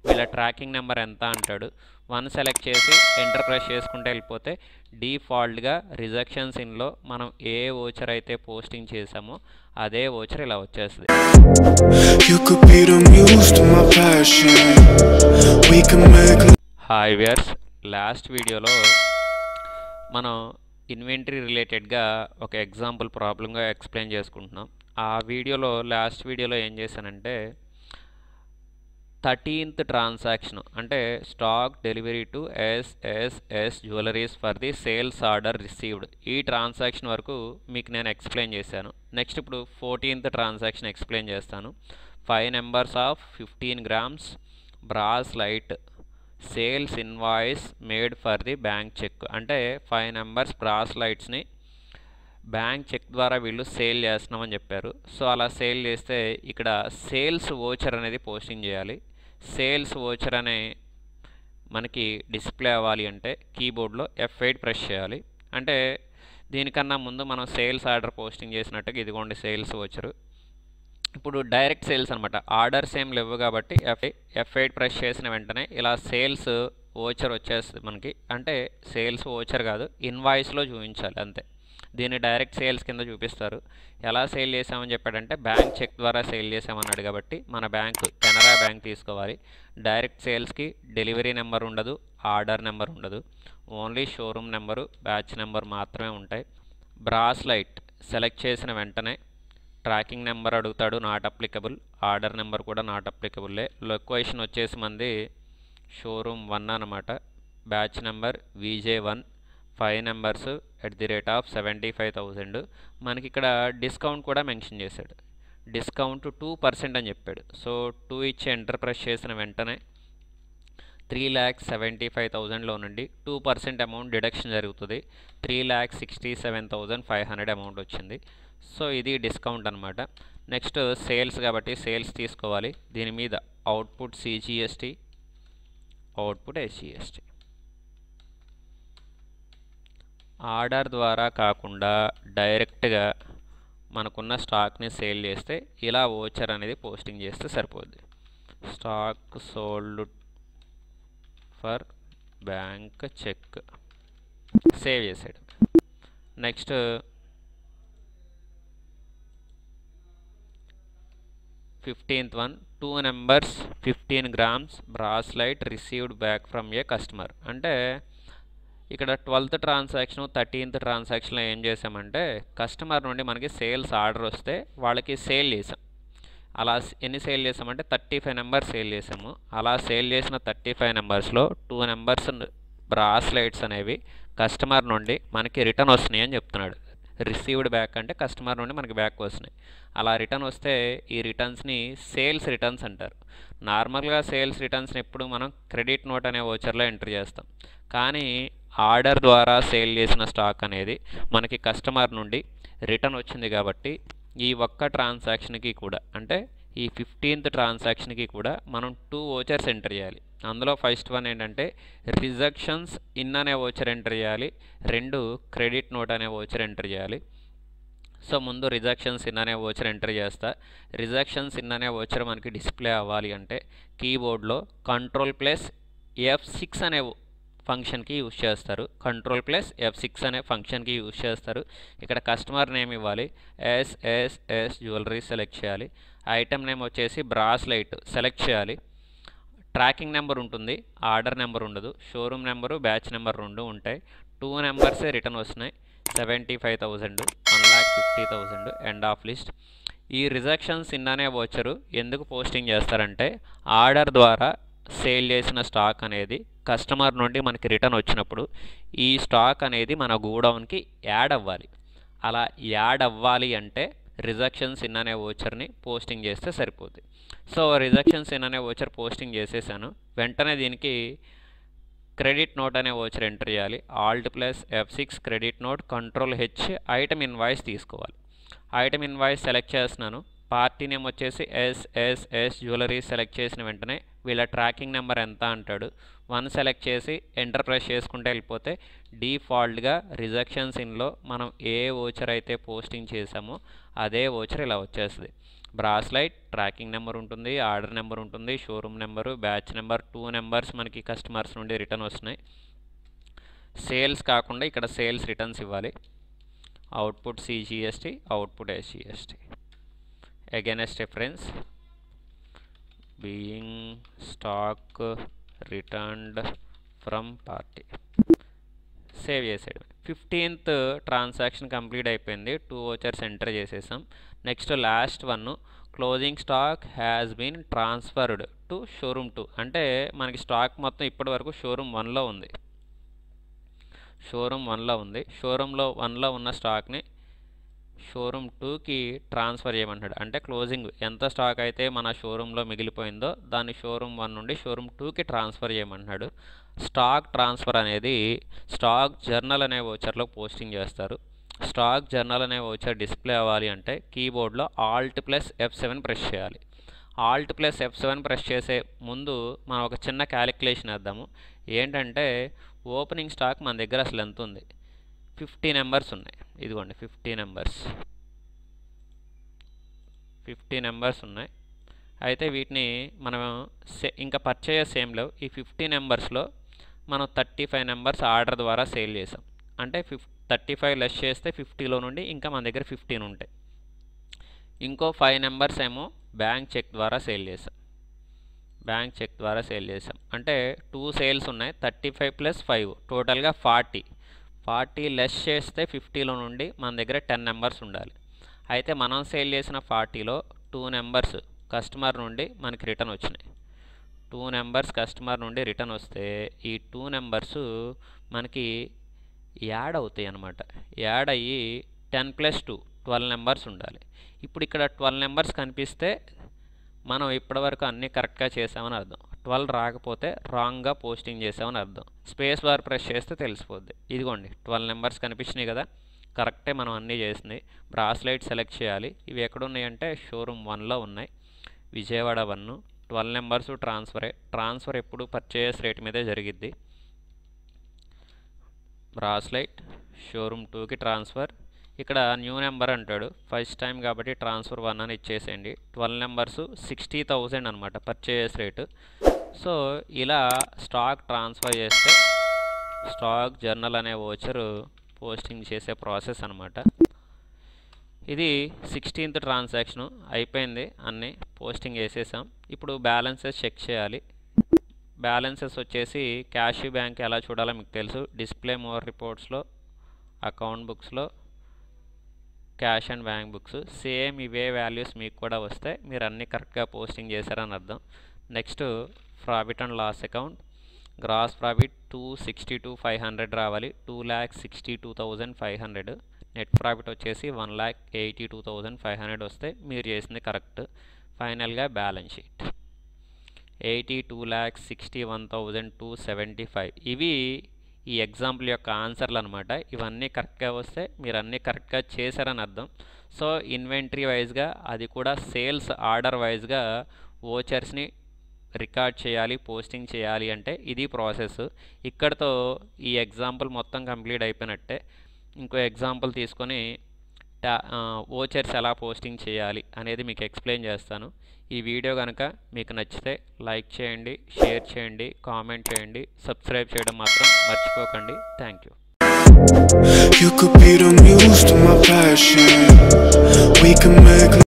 వీళ్ళ tracking number ఎంత అంటాడు. 1 సెలెక్ట్ చేసి ఎంటర్ ప్రెస్ చేసుకుంటే వెళ్ళిపోతే డిఫాల్ట్గా రిజెక్షన్స్ ఇన్లో మనం ఏ ఓచర్ అయితే పోస్టింగ్ చేసామో అదే ఓచర్ ఇలా వచ్చేస్తుంది. హాయ్ వ్యూయర్స్, లాస్ట్ వీడియోలో మనం ఇన్వెంటరీ రిలేటెడ్గా ఒక ఎగ్జాంపుల్ ప్రాబ్లంగా ఎక్స్ప్లెయిన్ చేసుకుంటున్నాం. ఆ వీడియోలో లాస్ట్ వీడియోలో ఏం చేశానంటే 13th ట్రాన్సాక్షన్ అంటే stock delivery to SSS jewelleries for the sales order received, ఈ ట్రాన్సాక్షన్ వరకు మీకు నేను ఎక్స్ప్లెయిన్ చేశాను. నెక్స్ట్ ఇప్పుడు 14th ట్రాన్సాక్షన్ ఎక్స్ప్లెయిన్ చేస్తాను. 5 numbers of 15 grams bracelet sales invoice made for the bank cheque, అంటే 5 నెంబర్స్ బ్రాస్ లైట్స్ని బ్యాంక్ చెక్ ద్వారా వీళ్ళు సేల్ చేస్తున్నామని చెప్పారు. సో అలా సేల్ చేస్తే ఇక్కడ సేల్స్ ఓచర్ అనేది పోస్టింగ్ చేయాలి. సేల్స్ ఓచర్ అనే మనకి డిస్ప్లే అవ్వాలి అంటే కీబోర్డ్లో F8 ప్రెస్ చేయాలి. అంటే దీనికన్నా ముందు మనం సేల్స్ ఆర్డర్ పోస్టింగ్ చేసినట్టుగా ఇదిగోండి సేల్స్ ఓచరు. ఇప్పుడు డైరెక్ట్ సేల్స్ అనమాట, ఆర్డర్స్ ఏం లేవు కాబట్టి F8 ప్రెస్ చేసిన వెంటనే ఇలా సేల్స్ ఓచర్ వచ్చేస్తుంది మనకి. అంటే సేల్స్ ఓచర్ కాదు, ఇన్వాయిస్లో చూపించాలి అంతే. దీన్ని డైరెక్ట్ సేల్స్ కింద చూపిస్తారు. ఎలా సేల్ చేసామని చెప్పాడంటే బ్యాంక్ చెక్ ద్వారా సేల్ చేసామన్నాడు కాబట్టి మన బ్యాంకు కెనరా బ్యాంక్ తీసుకోవాలి. డైరెక్ట్ సేల్స్కి డెలివరీ నెంబర్ ఉండదు, ఆర్డర్ నెంబర్ ఉండదు, only showroom number batch number మాత్రమే ఉంటాయి. బ్రాస్ లైట్ సెలెక్ట్ చేసిన వెంటనే ట్రాకింగ్ నెంబర్ అడుగుతాడు, నాట్ అప్లికబుల్. ఆర్డర్ నెంబర్ కూడా నాట్ అప్లికబుల్లే. లొకేషన్ వచ్చేసి మంది షోరూమ్ 1 అనమాట. Batch number VJ1. 5 నెంబర్స్ @75,000. మనకి ఇక్కడ డిస్కౌంట్ కూడా మెన్షన్ చేశాడు. డిస్కౌంట్ 2% అని చెప్పాడు. సో 2 ఇచ్చి ఎంటర్ ప్రెస్ చేసిన వెంటనే 3,75,000లో నుండి 2% అమౌంట్ డిడక్షన్ జరుగుతుంది. 3,67,500 అమౌంట్ వచ్చింది. సో ఇది డిస్కౌంట్ అనమాట. నెక్స్ట్ సేల్స్ కాబట్టి సేల్స్ తీసుకోవాలి. దీని మీద output CGST, output SGST. Order ద్వారా కాకుండా డైరెక్ట్గా మనకున్న స్టాక్ని సేల్ చేస్తే ఇలా ఓచర్ అనేది పోస్టింగ్ చేస్తే సరిపోద్ది. Stock sold for bank cheque save చేసాడు. Next 15th one, 2 numbers 15 grams bracelet received back from a customer. అంటే ఇక్కడ 12th ట్రాన్సాక్షన్ 13th ట్రాన్సాక్షన్లో ఏం చేసామంటే కస్టమర్ నుండి మనకి సేల్స్ ఆర్డర్ వస్తే వాళ్ళకి సేల్ చేసాం. అలా ఎన్ని సేల్ చేసామంటే 35 నెంబర్స్ సేల్ చేసాము. అలా సేల్ చేసిన 35 నెంబర్స్లో 2 నెంబర్స్ బ్రాస్ లైట్స్ అనేవి కస్టమర్ నుండి మనకి రిటర్న్ వస్తున్నాయి అని చెప్తున్నాడు. రిసీవ్డ్ బ్యాక్ అంటే కస్టమర్ నుండి మనకి బ్యాక్ వస్తున్నాయి. అలా రిటర్న్ వస్తే ఈ రిటర్న్స్ని సేల్స్ రిటర్న్స్ అంటారు. నార్మల్గా సేల్స్ రిటర్న్స్ని ఎప్పుడు మనం క్రెడిట్ నోట్ అనే ఓచర్లో ఎంటర్ చేస్తాం. కానీ ఆర్డర్ ద్వారా సేల్ చేసిన స్టాక్ అనేది మనకి కస్టమర్ నుండి రిటర్న్ వచ్చింది కాబట్టి ఈ ఒక్క ట్రాన్సాక్షన్కి కూడా అంటే ఈ 15th ట్రాన్సాక్షన్కి కూడా మనం 2 ఓచర్స్ ఎంటర్ చేయాలి. అందులో ఫస్ట్ వన్ ఏంటంటే రిజెక్షన్స్ ఇన్ అనే ఓచర్ ఎంటర్ చేయాలి. 2 క్రెడిట్ నోట్ అనే ఓచర్ ఎంటర్ చేయాలి. సో ముందు రిజెక్షన్స్ ఇన్ అనే ఓచర్ ఎంటర్ చేస్తా. రిజెక్షన్స్ ఇన్ అనే ఓచర్ మనకి డిస్ప్లే అవ్వాలి అంటే కీబోర్డ్లో Ctrl+F6 అనే ఫంక్షన్కి యూజ్ చేస్తారు. Ctrl+F6 అనే ఫంక్షన్కి యూజ్ చేస్తారు. ఇక్కడ కస్టమర్ నేమ్ ఇవ్వాలి, ఎస్ఎస్ఎస్ జ్యువెలరీ సెలెక్ట్ చేయాలి. ఐటమ్ నేమ్ వచ్చేసి బ్రాస్ లైట్ సెలెక్ట్ చేయాలి. ట్రాకింగ్ నెంబర్ ఉంటుంది, ఆర్డర్ నెంబర్ ఉండదు. షోరూమ్ నెంబరు బ్యాచ్ నెంబర్ 2 ఉంటాయి. 2 నెంబర్సే రిటర్న్ వస్తున్నాయి. 75,000, 1,50,000 ఎండ్ ఆఫ్ లిస్ట్. ఈ రిజెక్షన్స్ ఇన్ అనే ఓచరు ఎందుకు పోస్టింగ్ చేస్తారంటే ఆర్డర్ ద్వారా సేల్ చేసిన స్టాక్ అనేది కస్టమర్ నుండి మనకి రిటర్న్ వచ్చినప్పుడు ఈ స్టాక్ అనేది మన గోడౌన్కి యాడ్ అవ్వాలి. అలా యాడ్ అవ్వాలి అంటే రిజెక్షన్స్ ఇన్ అనే ఓచర్ని పోస్టింగ్ చేస్తే సరిపోతుంది. సో రిజెక్షన్స్ ఇన్ అనే ఓచర్ పోస్టింగ్ చేసేసాను. వెంటనే దీనికి క్రెడిట్ నోట్ అనే ఓచర్ ఎంటర్ చేయాలి. Alt+F6 credit note, Ctrl+H item invoice తీసుకోవాలి. ఐటమ్ ఇన్వాయిస్ సెలెక్ట్ చేస్తున్నాను. పార్టీ నేమ్ వచ్చేసి ఎస్ఎస్ఎస్ జ్యువెలరీ సెలెక్ట్ చేసిన వెంటనే వీళ్ళ ట్రాకింగ్ నెంబర్ ఎంత అంటాడు. 1 సెలెక్ట్ చేసి ఎంటర్ ప్రెస్ చేసుకుంటే వెళ్ళిపోతే డిఫాల్ట్గా రిజెక్షన్స్ ఇన్లో మనం ఏ ఓచర్ అయితే పోస్టింగ్ చేసామో అదే ఓచర్ ఇలా వచ్చేస్తుంది. బ్రాస్లైట్ ట్రాకింగ్ నెంబర్ ఉంటుంది, ఆర్డర్ నెంబర్ ఉంటుంది, showroom number, batch number, 2 numbers మనకి కస్టమర్స్ నుండి రిటర్న్ వస్తున్నాయి. సేల్స్ కాకుండా ఇక్కడ సేల్స్ రిటర్న్స్ ఇవ్వాలి. Output CGST, output SGST. Against reference being stock returned from party. Save చేసాడు. 15th ట్రాన్సాక్షన్ కంప్లీట్ అయిపోయింది. 2 వోచర్స్ ఎంటర్ చేసేసాం. Next last one, closing stock has been transferred to showroom 2. అంటే మనకి stock మొత్తం ఇప్పటి వరకు షోరూమ్ 1లో ఉంది. షోరూమ్ 1లో ఉన్న స్టాక్ని షోరూమ్ 2కి ట్రాన్స్ఫర్ చేయమంటాడు. అంటే క్లోజింగ్ ఎంత స్టాక్ అయితే మన షోరూంలో మిగిలిపోయిందో దాన్ని షోరూమ్ 1 నుండి షోరూమ్ 2కి ట్రాన్స్ఫర్ చేయమంటున్నాడు. స్టాక్ ట్రాన్స్ఫర్ అనేది స్టాక్ జర్నల్ అనే వోచర్లో పోస్టింగ్ చేస్తారు. స్టాక్ జర్నల్ అనే వోచర్ డిస్ప్లే అవ్వాలి అంటే కీబోర్డ్లో Alt+F7 ప్రెస్ చేయాలి. Alt+F7 ప్రెస్ చేసే ముందు మనం ఒక చిన్న క్యాలిక్యులేషన్ వేద్దాము. ఏంటంటే ఓపెనింగ్ స్టాక్ మన దగ్గర అసలు ఎంత ఉంది? 50 నెంబర్స్ ఉన్నాయి. ఇదిగోండి 50 నెంబర్స్ ఉన్నాయి. అయితే వీటిని మనం ఇంకా పర్చేయస్ ఏం లేవు. ఈ 50 నెంబర్స్లో మనం 35 నెంబర్స్ ఆర్డర్ ద్వారా సేల్ చేసాం. అంటే 35 లెస్ చేస్తే 50లో నుండి ఇంకా మన దగ్గర 15 ఉంటాయి. ఇంకో 5 నెంబర్స్ ఏమో బ్యాంక్ చెక్ ద్వారా సేల్ చేసాం. అంటే 2 సేల్స్ ఉన్నాయి. 35 + 5 టోటల్గా 40 లెస్ చేస్తే 50లో నుండి మన దగ్గర 10 నెంబర్స్ ఉండాలి. అయితే మనం సేల్ చేసిన 40లో 2 నెంబర్స్ కస్టమర్ నుండి మనకి రిటర్న్ వచ్చినాయి. 2 నెంబర్స్ కస్టమర్ నుండి రిటర్న్ వస్తే ఈ 2 నెంబర్స్ మనకి యాడ్ అవుతాయి అన్నమాట. యాడ్ అయ్యి 10 + 2 12 నెంబర్స్ ఉండాలి. ఇప్పుడు ఇక్కడ 12 నెంబర్స్ కనిపిస్తే మనం ఇప్పటివరకు అన్నీ కరెక్ట్గా చేసామని అర్థం. 12 రాకపోతే రాంగ్గా పోస్టింగ్ చేసామని అర్థం. స్పేస్ బార్ ప్రెస్ చేస్తే తెలిసిపోద్ది. ఇదిగోండి 12 నెంబర్స్ కనిపించినాయి కదా, కరెక్టే మనం అన్నీ చేసినాయి. బ్రాస్లైట్ సెలెక్ట్ చేయాలి. ఇవి ఎక్కడున్నాయి అంటే షోరూమ్ 1లో ఉన్నాయి. విజయవాడ 1. 12 నెంబర్స్ ట్రాన్స్ఫర్ ఎప్పుడు పర్చేస్ రేట్ మీదే జరిగిద్ది. బ్రాస్లైట్ షోరూమ్ 2కి ట్రాన్స్ఫర్. ఇక్కడ న్యూ నెంబర్ అంటాడు. ఫస్ట్ టైం కాబట్టి ట్రాన్స్ఫర్ 1 అని ఇచ్చేసేయండి. 12 నెంబర్స్ 60,000 అనమాట పర్చేస్ రేటు. సో ఇలా స్టాక్ ట్రాన్స్ఫర్ చేస్తే స్టాక్ జర్నల్ అనే వోచరు పోస్టింగ్ చేసే ప్రాసెస్ అనమాట. ఇది 16th ట్రాన్సాక్షన్ అయిపోయింది. అన్నీ పోస్టింగ్ చేసేసాం. ఇప్పుడు బ్యాలెన్సెస్ చెక్ చేయాలి. బ్యాలెన్సెస్ వచ్చేసి క్యాష్ బ్యాంక్ ఎలా చూడాలో మీకు తెలుసు. డిస్ప్లే మోర్ రిపోర్ట్స్లో, అకౌంట్ బుక్స్లో, cash and bank books same ఇవే వాల్యూస్ మీకు కూడా వస్తే మీరు అన్నీ కరెక్ట్గా పోస్టింగ్ చేశారని అర్థం. Next profit and loss account. Gross profit 262,500 రావాలి. 2,62,500. నెట్ ప్రాఫిట్ వచ్చేసి 1,82,500 వస్తే మీరు చేసింది కరెక్ట్. ఫైనల్గా బ్యాలెన్స్ షీట్ 82,61,275. ఇవి ఈ ఎగ్జాంపుల్ యొక్క ఆన్సర్లు అనమాట. ఇవన్నీ కరెక్ట్గా వస్తే మీరు అన్నీ కరెక్ట్గా చేశారని అర్థం. సో ఇన్వెంటరీ వైజ్గా అది కూడా సేల్స్ ఆర్డర్ వైజ్గా వోచర్స్ని రికార్డ్ చేయాలి, పోస్టింగ్ చేయాలి అంటే ఇది ప్రాసెస్. ఇక్కడతో ఈ ఎగ్జాంపుల్ మొత్తం కంప్లీట్ అయిపోయినట్టే. ఇంకో ఎగ్జాంపుల్ తీసుకొని వోచర్స్ ఎలా పోస్టింగ్ చేయాలి అనేది మీకు ఎక్స్ప్లెయిన్ చేస్తాను. ఈ వీడియో కనుక మీకు నచ్చితే లైక్ చేయండి, షేర్ చేయండి, కామెంట్ చేయండి, సబ్స్క్రైబ్ చేయడం మాత్రం మర్చిపోకండి. Thank you. You could be the muse to my passion. We can make